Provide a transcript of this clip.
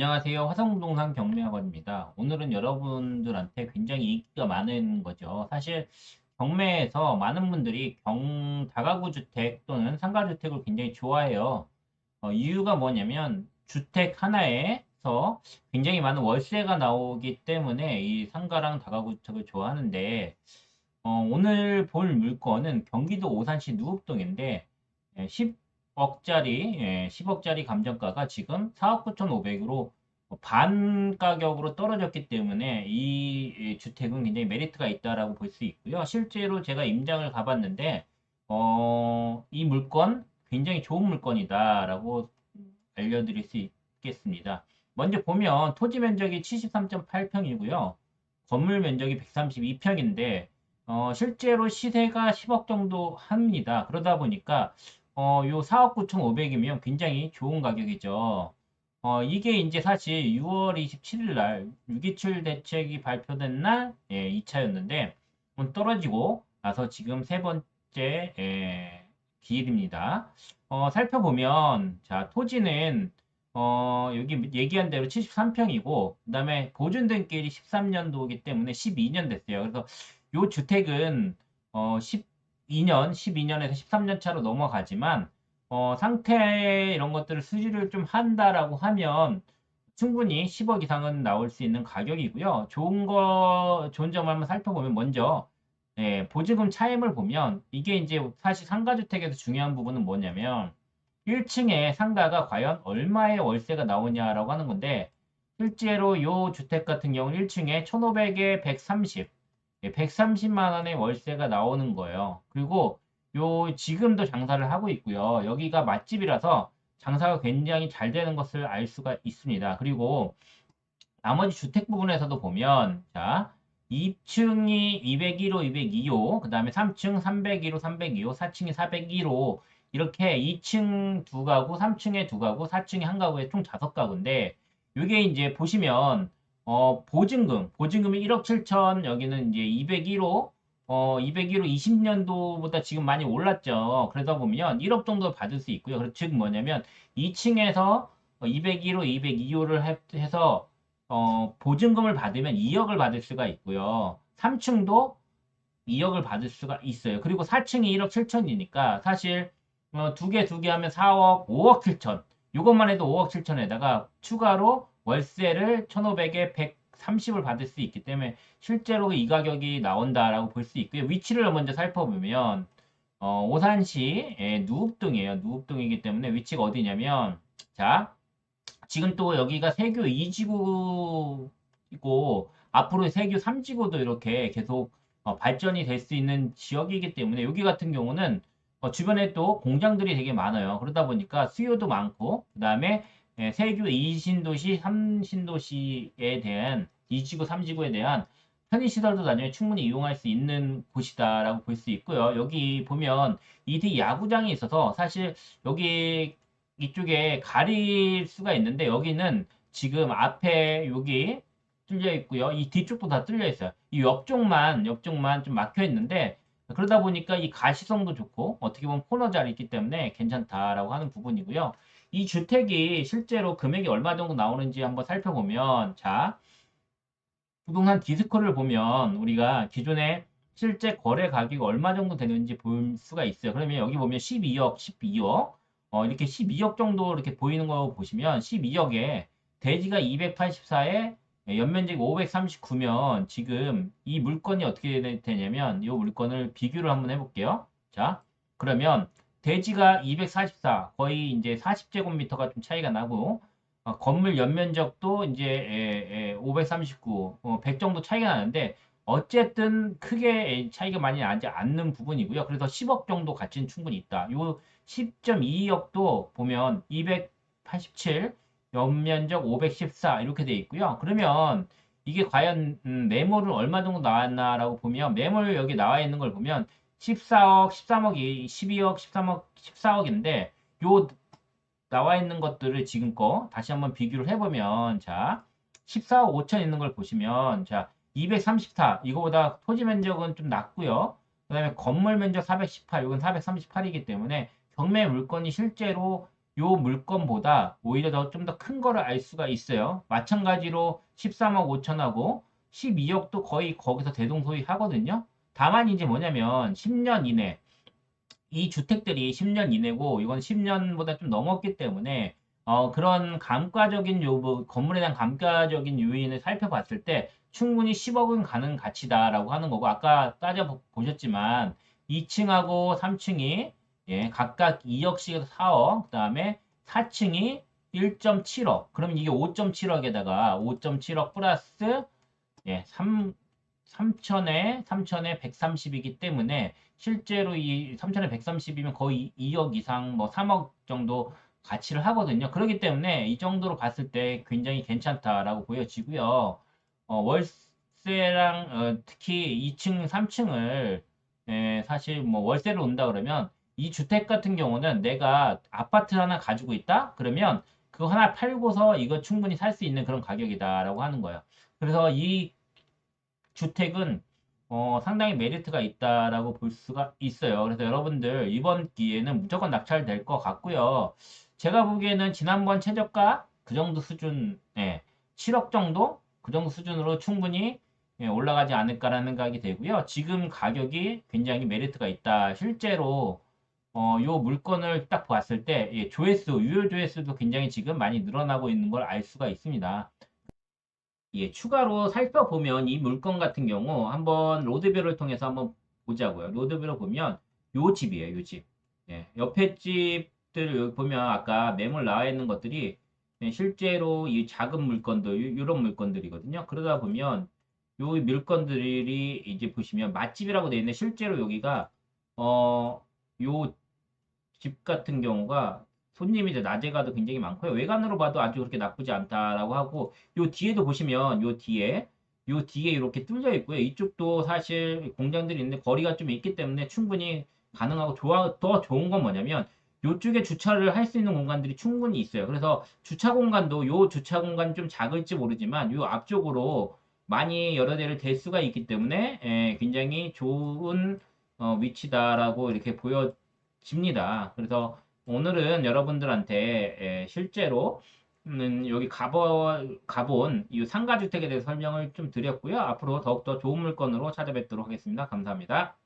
안녕하세요. 화성부동산 경매학원입니다. 오늘은 여러분들한테 굉장히 인기가 많은 거죠. 사실 경매에서 많은 분들이 다가구 주택 또는 상가주택을 굉장히 좋아해요. 이유가 뭐냐면 주택 하나에서 굉장히 많은 월세가 나오기 때문에 이 상가랑 다가구 주택을 좋아하는데 오늘 볼 물건은 경기도 오산시 누읍동인데 10억짜리 감정가가 지금 4억 9,500으로 반 가격으로 떨어졌기 때문에 이 주택은 굉장히 메리트가 있다라고 볼 수 있고요. 실제로 제가 임장을 가봤는데 이 물건 굉장히 좋은 물건이다라고 알려드릴 수 있겠습니다. 먼저 보면 토지 면적이 73.8평이고요. 건물 면적이 132평인데 실제로 시세가 10억 정도 합니다. 그러다 보니까 요 4억 9,500이면 굉장히 좋은 가격이죠. 이게 이제 사실 6월 27일 날 6.27 대책이 발표된 날 2차였는데 떨어지고 나서 지금 세 번째 기일입니다. 살펴보면 자 토지는 여기 얘기한 대로 73평이고 그다음에 보존등기일이 13년도이기 때문에 12년 됐어요. 그래서 요 주택은 12년에서 13년 차로 넘어가지만 상태 이런 것들을 수리를 좀 한다라고 하면 충분히 10억 이상은 나올 수 있는 가격이고요. 좋은 점을 한번 살펴보면 먼저 보증금 차임을 보면 이게 이제 사실 상가주택에서 중요한 부분은 뭐냐면 1층에 상가가 과연 얼마의 월세가 나오냐라고 하는 건데 실제로 요 주택 같은 경우는 1층에 1,500에 130, 130만 원의 월세가 나오는 거예요. 그리고 요 지금도 장사를 하고 있고요. 여기가 맛집이라서 장사가 굉장히 잘 되는 것을 알 수가 있습니다. 그리고 나머지 주택 부분에서도 보면 자 2층이 201호, 202호, 그 다음에 3층 301호, 302호, 4층이 401호 이렇게 2층 두 가구, 3층에 두 가구, 4층에 한 가구에 총 5가구인데 이게 이제 보시면 보증금이 1억 7천 여기는 이제 201호 201호 20년도보다 지금 많이 올랐죠. 그러다 보면 1억 정도 받을 수 있고요. 즉 뭐냐면 2층에서 201호, 202호를 해서 보증금을 받으면 2억을 받을 수가 있고요. 3층도 2억을 받을 수가 있어요. 그리고 4층이 1억 7천이니까 사실 두 개 하면 4억, 5억 7천. 이것만 해도 5억 7천에다가 추가로 월세를 1,500에 130을 받을 수 있기 때문에 실제로 이 가격이 나온다라고 볼 수 있고요. 위치를 먼저 살펴보면 오산시 누읍동이에요. 누읍동이기 때문에 위치가 어디냐면 자 지금 또 여기가 세교 2지구이고 앞으로 세교 3지구도 이렇게 계속 발전이 될 수 있는 지역이기 때문에 여기 같은 경우는 주변에 또 공장들이 되게 많아요. 그러다 보니까 수요도 많고 그다음에 세교 2신도시, 3신도시에 대한 2지구, 3지구에 대한 편의시설도 나중에 충분히 이용할 수 있는 곳이다라고 볼 수 있고요. 여기 보면 이디 야구장이 있어서 사실 여기 이쪽에 가릴 수가 있는데 여기는 지금 앞에 여기 뚫려 있고요. 이 뒤쪽도 다 뚫려 있어요. 이 옆쪽만 좀 막혀 있는데 그러다 보니까 이 가시성도 좋고 어떻게 보면 코너 자리 있기 때문에 괜찮다라고 하는 부분이고요. 이 주택이 실제로 금액이 얼마 정도 나오는지 한번 살펴보면 자 부동산 디스코를 보면 우리가 기존에 실제 거래 가격이 얼마 정도 되는지 볼 수가 있어요. 그러면 여기 보면 12억 이렇게 12억 정도 이렇게 보이는 거 보시면 12억에 대지가 284에 연면적이 539면 지금 이 물건이 어떻게 되냐면 이 물건을 비교를 한번 해볼게요. 자, 그러면 대지가 244 거의 이제 40제곱미터가 좀 차이가 나고 건물 연면적도 이제 539, 100 정도 차이가 나는데 어쨌든 크게 차이가 많이 나지 않는 부분이고요. 그래서 10억 정도 가치는 충분히 있다. 요 10.22억도 보면 287, 연면적 514 이렇게 돼 있고요. 그러면 이게 과연 매물은 얼마 정도 나왔나라고 보면 매물 여기 나와 있는 걸 보면 14억, 13억이 12억, 13억, 14억인데 요 나와 있는 것들을 지금 거 다시 한번 비교를 해보면 자 14억 5천 있는 걸 보시면 자 234 이거보다 토지 면적은 좀 낮고요. 그 다음에 건물 면적 418 이건 438이기 때문에 경매 물건이 실제로 요 물건보다 오히려 더 좀 더 큰 거를 알 수가 있어요. 마찬가지로 13억 5천하고 12억도 거의 거기서 대동소이하거든요. 다만 이제 뭐냐면 10년 이내 이 주택들이 10년 이내고 이건 10년보다 좀 넘었기 때문에 그런 감가적인 건물에 대한 감가적인 요인을 살펴봤을 때 충분히 10억은 가는 가치다라고 하는 거고 아까 따져보셨지만 2층하고 3층이 예, 각각 2억씩에서 4억 그다음에 4층이 1.7억 그러면 이게 5.7억에다가 5.7억 플러스 예, 3천에 130이기 때문에 실제로 이 3천에 130이면 거의 2억 이상 뭐 3억 정도 가치를 하거든요. 그렇기 때문에 이 정도로 봤을 때 굉장히 괜찮다라고 보여지고요. 월세랑 특히 2층, 3층을 사실 뭐 월세를 온다 그러면 이 주택 같은 경우는 내가 아파트 하나 가지고 있다? 그러면 그거 하나 팔고서 이거 충분히 살 수 있는 그런 가격이다라고 하는 거예요. 그래서 이 주택은 상당히 메리트가 있다라고 볼 수가 있어요. 그래서 여러분들 이번 기회는 무조건 낙찰될 것 같고요. 제가 보기에는 지난번 최저가 그 정도 수준, 7억 정도? 그 정도 수준으로 충분히 올라가지 않을까라는 생각이 되고요. 지금 가격이 굉장히 메리트가 있다. 실제로 요 물건을 딱 봤을 때 조회수, 유효 조회수도 굉장히 지금 많이 늘어나고 있는 걸 알 수가 있습니다. 예, 추가로 살펴보면 이 물건 같은 경우 한번 로드뷰를 통해서 한번 보자고요. 로드뷰를 보면 요 집이에요, 요 집. 예, 옆에 집들 여기 보면 아까 매물 나와 있는 것들이 실제로 이 작은 물건들, 이런 물건들이거든요. 그러다 보면 요 물건들이 이제 보시면 맛집이라고 되어 있는데 실제로 여기가 요 집 같은 경우가 손님이 이제 낮에 가도 굉장히 많고요. 외관으로 봐도 아주 그렇게 나쁘지 않다라고 하고 요 뒤에도 보시면 요 뒤에 이렇게 뚫려 있고요. 이쪽도 사실 공장들이 있는데 거리가 좀 있기 때문에 충분히 가능하고 더 좋은 건 뭐냐면 요쪽에 주차를 할 수 있는 공간들이 충분히 있어요. 그래서 주차 공간도 요 주차 공간 좀 작을지 모르지만 요 앞쪽으로 많이 여러 대를 댈 수가 있기 때문에 굉장히 좋은 위치다라고 이렇게 보여집니다. 그래서 오늘은 여러분들한테 실제로 여기 가본 이 상가주택에 대해서 설명을 좀 드렸고요. 앞으로 더욱더 좋은 물건으로 찾아뵙도록 하겠습니다. 감사합니다.